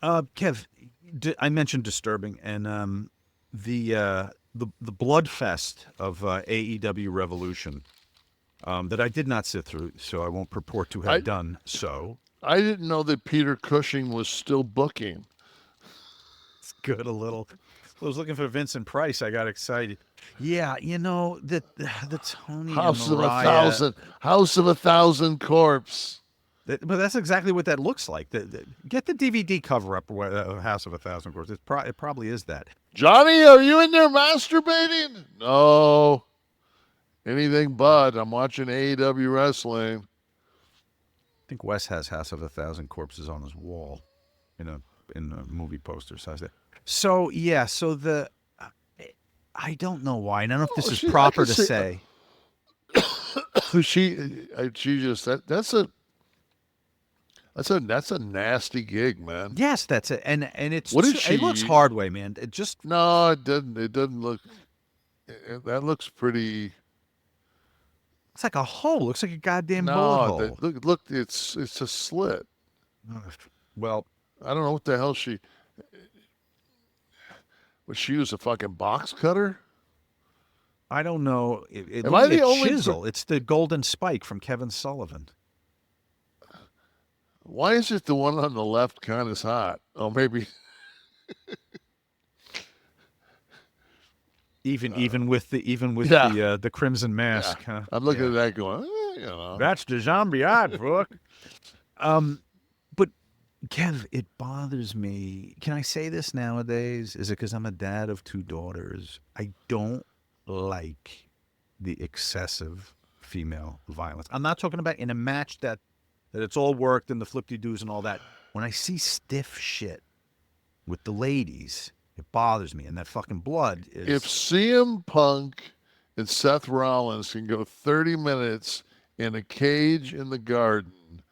Kev, I mentioned disturbing, and the blood fest of AEW Revolution that I did not sit through, so I won't purport to have I done so. I didn't know that Peter Cushing was still booking. It's good a little. I was looking for Vincent Price. I got excited. Yeah, the Tony and Mariah. House of a Thousand Corpse. But that's exactly what that looks like. Get the DVD cover up, House of a Thousand Corpses. It probably is that. Johnny, are you in there masturbating? No, anything but. I'm watching AEW wrestling. I think Wes has House of a Thousand Corpses on his wall in a movie poster size. So yeah, I don't know why. And I don't know if this Oh, is I proper can to see. say. She just that's a nasty gig, man. Yes, that's it. And What did it looks she? hard way, man. It just No, it didn't. It doesn't look. That looks pretty. it's like a hole. Looks like a goddamn bullet No, hole. look. It's a slit. Well, I don't know what the hell she. Would she use a fucking box cutter? I don't know. It Am looked I like the a only? chisel. It's the golden spike from Kevin Sullivan. Why is it the one on the left kind of hot? Oh, maybe. Even with Yeah, the crimson yeah. mask, huh? I'm looking Yeah. at that going. You know. That's the zombie art book. Um, but Kev, it bothers me. Can I say this nowadays? Is it because I'm a dad of two daughters? I don't like the excessive female violence. I'm not talking about in a match that it's all worked and the flip de doos and all that. When I see stiff shit with the ladies, it bothers me. And that fucking blood If is. CM Punk and Seth Rollins can go 30 minutes in a cage in the garden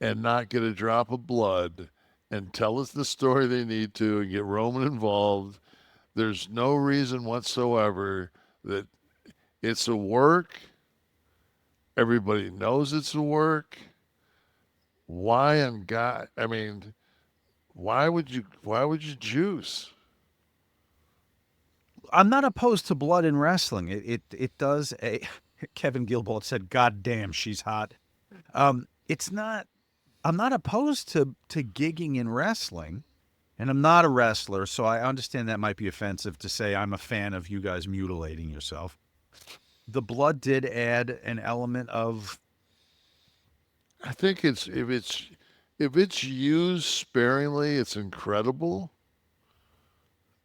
and not get a drop of blood and tell us the story they need to and get Roman involved, there's no reason whatsoever that it's a work. Everybody knows it's a work. Why on God? I mean, why would you juice? I'm not opposed to blood in wrestling. It does. Kevin Gilbert said, "God damn, she's hot." It's not. I'm not opposed to gigging in wrestling, and I'm not a wrestler, so I understand that might be offensive to say I'm a fan of you guys mutilating yourself. The blood did add an element of. I think if it's used sparingly, it's incredible.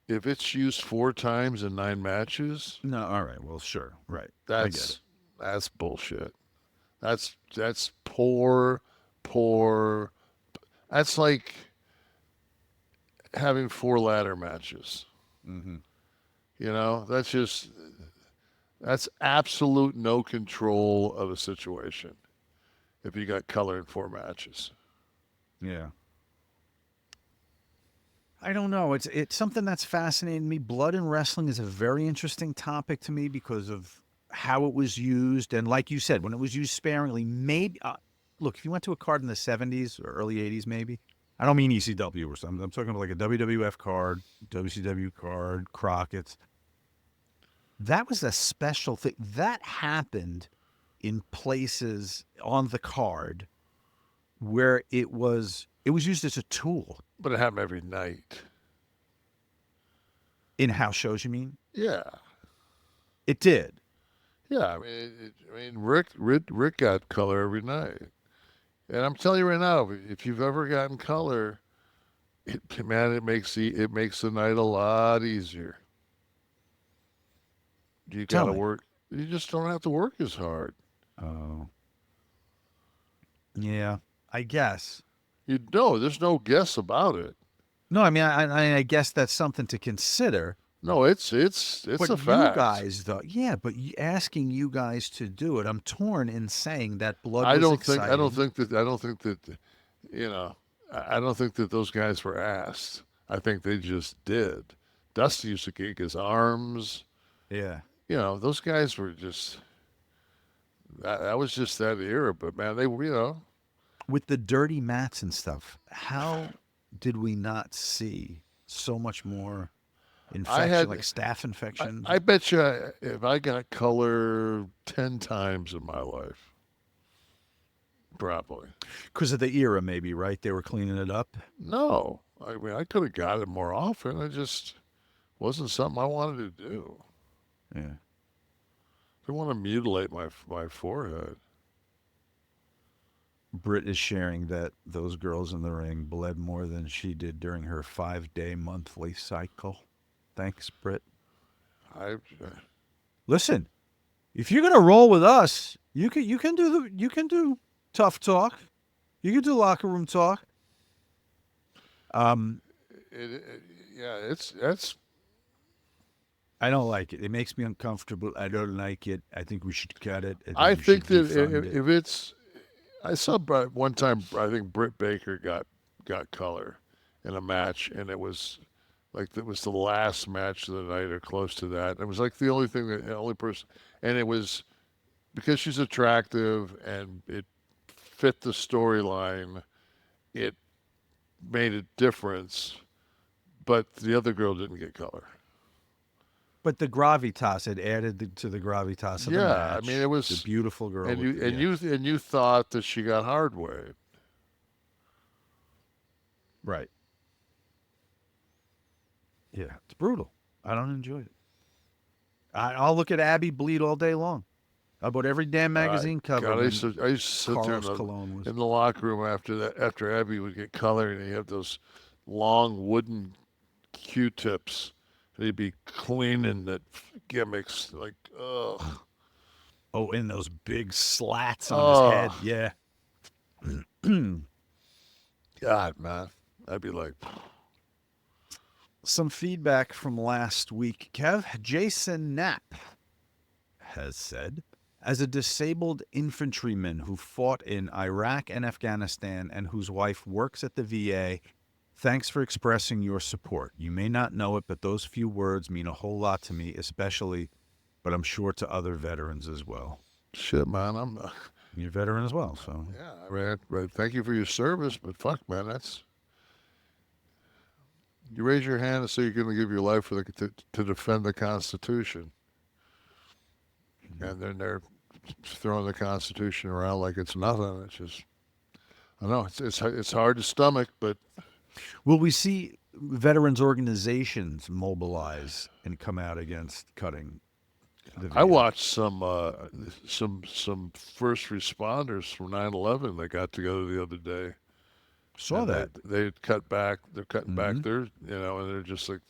If it's used 4 times in 9 matches, No, all right, well, sure, right, I get it. that's that's bullshit. That's poor, poor. That's like having 4 ladder matches. Hmm. That's absolute no control of a situation. If you got color in 4 matches, Yeah. I don't know. It's something that's fascinating me. Blood in wrestling is a very interesting topic to me because of how it was used, and like you said, when it was used sparingly. Maybe look, if you went to a card in the '70s or early '80s, maybe I don't mean ECW or something. I'm talking about like a WWF card, WCW card, Crockett's. That was a special thing that happened in places on the card where it was used as a tool but it happened every night. in house shows. You mean Yeah, it did? yeah. I mean, Rick got color every night. And I'm telling you right now, if you've ever gotten color, man, it makes the night a lot easier. You got Tell to me. work. You just don't have to work as hard. Oh, yeah, I guess. You know, there's no guess about it. No, I mean, I guess that's something to consider. No, it's But a you fact. guys, though, yeah, but asking you guys to do it, I'm torn in saying that blood I was don't think I don't exciting. think that I don't think that you know I don't think that those guys were asked. I think they just did. Dusty used to kick his arms. Yeah. Those guys were just that was just that era. But man, they were. With the dirty mats and stuff, how? did we not see so much more I infection, like had, staph infections? I bet you if I got color 10 times in my life, probably. Because of the era, maybe, right? They were cleaning it up. No. I mean, I could have got it more often. It just wasn't something I wanted to do. Yeah. I didn't want to mutilate my forehead. Britt is sharing that those girls in the ring bled more than she did during her 5-day monthly cycle. Thanks, Britt. I Listen, if you're gonna roll with us, you can do tough talk. You can do locker room talk. Um, yeah, it's that's. I don't like it. It makes me uncomfortable. I don't like it. I think we should cut it. I think I we think should that defund it. if it's, I saw one time. I think Britt Baker got color in a match, and it was like it was the last match of the night or close to that. It was like the only thing that the only person, and it was because she's attractive and it fit the storyline. It made a difference, but the other girl didn't get color. But the gravitas, it added to the gravitas of the Yeah, I mean it match. The was, beautiful girl and with you the, and yeah, you and you thought that she got hard way. right. Yeah, it's brutal. I don't enjoy it. I'll look at Abby bleed all day long. About every damn magazine cover God, when I used to sit there Carlos Colon was. in the locker room after that after Abby would get color, and you have those long wooden Q-tips. And he'd be cleaning the gimmicks like, ugh, Oh, and those big slats on his oh, head. Yeah. God, man. I'd be like, Some feedback from last week. Kev, Jason Knapp has said, as a disabled infantryman who fought in Iraq and Afghanistan and whose wife works at the VA, thanks for expressing your support. You may not know it, but those few words mean a whole lot to me, especially, but I'm sure to other veterans as well. shit, man. I'm, You're a veteran as well, so. yeah, I mean, thank you for your service, but fuck, man, that's you raise your hand and say you're going to give your life for to defend the Constitution, and then they're throwing the Constitution around like it's nothing. It's just, I know it's hard to stomach, but Will we see veterans organizations mobilize and come out against cutting the I VA? watched some first responders from 9/11 that got together the other day, Saw and that. they cut back. They're cutting back Mm-hmm. their, and they're just like,